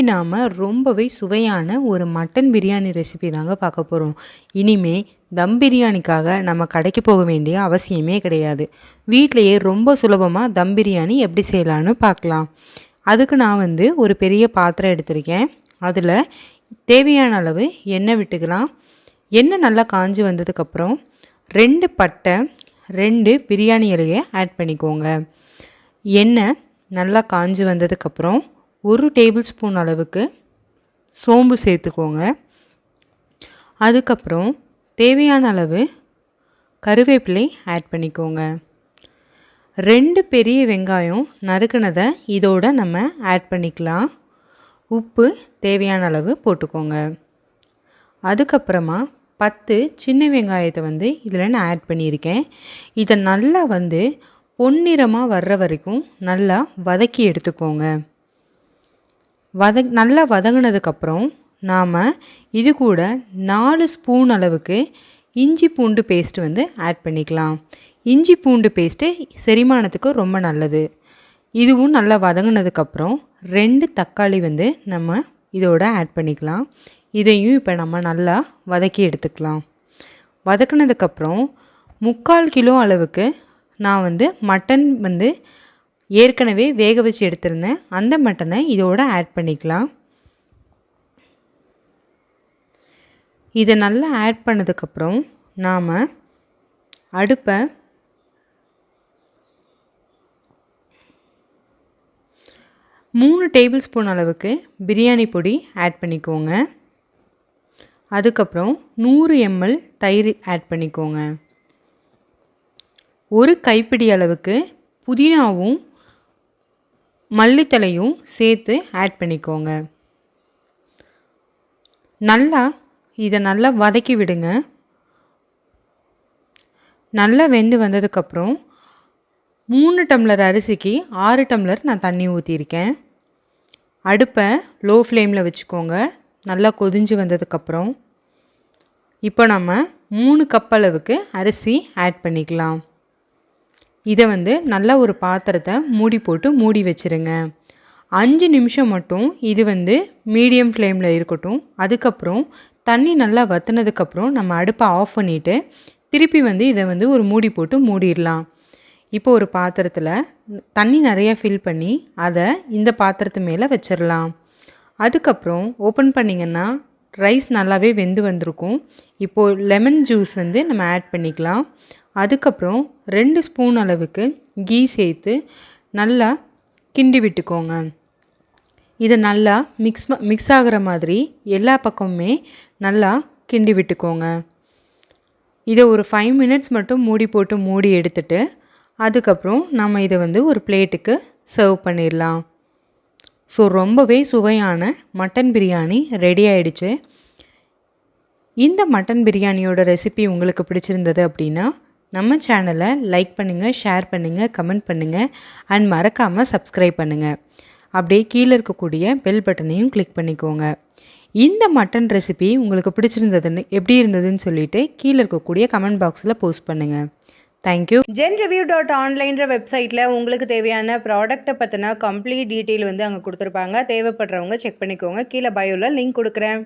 நாம் ரொம்பவே சுவையான ஒரு மட்டன் பிரியாணி ரெசிபி தாங்க பார்க்க போகிறோம். இனிமே தம் பிரியாணிக்காக நம்ம கடைக்கு போக வேண்டிய அவசியமே கிடையாது. வீட்டிலையே ரொம்ப சுலபமாக தம் பிரியாணி எப்படி செய்யலான்னு பார்க்கலாம். அதுக்கு நான் ஒரு பெரிய பாத்திரம் எடுத்திருக்கேன். அதில் தேவையான அளவு எண்ணெய் விட்டுக்கலாம். எண்ணெய் நல்லா காஞ்சி வந்ததுக்கப்புறம் 2 பட்டை 2 பிரியாணி இலையை ஆட் பண்ணிக்கோங்க. எண்ணெய் நல்லா காஞ்சி வந்ததுக்கப்புறம் 1 டேபிள் ஸ்பூன் அளவுக்கு சோம்பு சேர்த்துக்கோங்க. அதுக்கப்புறம் தேவையான அளவு கருவேப்பிலை ஆட் பண்ணிக்கோங்க. 2 பெரிய வெங்காயம் நறுக்குனதை இதோட நம்ம ஆட் பண்ணிக்கலாம். உப்பு தேவையான அளவு போட்டுக்கோங்க. அதுக்கப்புறமா 10 சின்ன வெங்காயத்தை இதில் நான் ஆட் பண்ணியிருக்கேன். இதை நல்லா பொன்னிறமாக வர்ற வரைக்கும் நல்லா வதக்கி எடுத்துக்கோங்க. நல்லா வதங்கினதுக்கப்புறம் நாம் இது கூட 4 ஸ்பூன் அளவுக்கு இஞ்சி பூண்டு பேஸ்ட் ஆட் பண்ணிக்கலாம். இஞ்சி பூண்டு பேஸ்ட்டு செரிமானத்துக்கு ரொம்ப நல்லது. இதுவும் நல்லா வதங்கினதுக்கப்புறம் 2 தக்காளி நம்ம இதோட ஆட் பண்ணிக்கலாம். இதையும் இப்போ நம்ம நல்லா வதக்கி எடுத்துக்கலாம். வதக்கினதுக்கப்புறம் 3/4 கிலோ அளவுக்கு நான் மட்டன் ஏற்கனவே வேக வச்சு எடுத்திருந்தேன். அந்த மட்டனை இதோட ஆட் பண்ணிக்கலாம். இதை நல்லா ஆட் பண்ணதுக்கப்புறம் நாம் அடுப்பை 3 டேபிள் ஸ்பூன் அளவுக்கு பிரியாணி பொடி ஆட் பண்ணிக்கோங்க. அதுக்கப்புறம் 100 ml தயிர் ஆட் பண்ணிக்கோங்க. 1 கைப்பிடி அளவுக்கு புதினாவும் மல்லித்தலையும் சேர்த்து ஆட் பண்ணிக்கோங்க. இதை நல்லா வதக்கி விடுங்க. நல்லா வெந்து வந்ததுக்கப்புறம் 3 டம்ளர் அரிசிக்கு 6 டம்ளர் நான் தண்ணி ஊற்றியிருக்கேன். அடுப்பை லோ ஃப்ளேமில் வச்சுக்கோங்க. நல்லா கொதிஞ்சு வந்ததுக்கப்புறம் இப்போ நம்ம 3 கப் அளவுக்கு அரிசி ஆட் பண்ணிக்கலாம். இதை நல்லா ஒரு பாத்திரத்தை மூடி போட்டு மூடி வச்சுருங்க. 5 நிமிஷம் மட்டும் இது மீடியம் ஃப்ளேமில் இருக்கட்டும். அதுக்கப்புறம் தண்ணி நல்லா வற்றினதுக்கப்புறம் நம்ம அடுப்பை ஆஃப் பண்ணிவிட்டு திருப்பி இதை ஒரு மூடி போட்டு மூடிடலாம். இப்போ ஒரு பாத்திரத்தில் தண்ணி நிறையா ஃபில் பண்ணி அதை இந்த பாத்திரத்து மேலே வச்சிடலாம். அதுக்கப்புறம் ஓப்பன் பண்ணிங்கன்னா ரைஸ் நல்லாவே வெந்து வந்திருக்கும். இப்போது லெமன் ஜூஸ் நம்ம ஆட் பண்ணிக்கலாம். அதுக்கப்புறம் 2 ஸ்பூன் அளவுக்கு கீ சேர்த்து நல்லா கிண்டி விட்டுக்கோங்க. இதை நல்லா மிக்ஸ் ஆகிற மாதிரி எல்லா பக்கமுமே நல்லா கிண்டி விட்டுக்கோங்க. இதை ஒரு 5 மினிட்ஸ் மட்டும் மூடி போட்டு மூடி எடுத்துட்டு அதுக்கப்புறம் நம்ம இதை ஒரு பிளேட்டுக்கு சர்வ் பண்ணிடலாம். ஸோ ரொம்பவே சுவையான மட்டன் பிரியாணி ரெடி ஆகிடுச்சு. இந்த மட்டன் பிரியாணியோட ரெசிபி உங்களுக்கு பிடிச்சிருந்தது அப்படின்னா நம்ம சேனலை லைக் பண்ணுங்கள், ஷேர் பண்ணுங்கள், கமெண்ட் பண்ணுங்கள் அண்ட் மறக்காமல் சப்ஸ்கிரைப் பண்ணுங்கள். அப்படியே கீழே இருக்கக்கூடிய பெல் பட்டனையும் கிளிக் பண்ணிக்கோங்க. இந்த மட்டன் ரெசிபி உங்களுக்கு பிடிச்சிருந்ததுன்னு எப்படி இருந்ததுன்னு சொல்லிட்டு கீழே இருக்கக்கூடிய கமெண்ட் பாக்ஸில் போஸ்ட் பண்ணுங்கள். தேங்க்யூ. genreview.online வெப்சைட்டில் உங்களுக்கு தேவையான ப்ராடக்ட்டை பற்றின கம்ப்ளீட் டீட்டெயில் அங்கே கொடுத்துருப்பாங்க. தேவைப்படுறவங்க செக் பண்ணிக்கோங்க. கீழே பயோவில் லிங்க் கொடுக்குறேன்.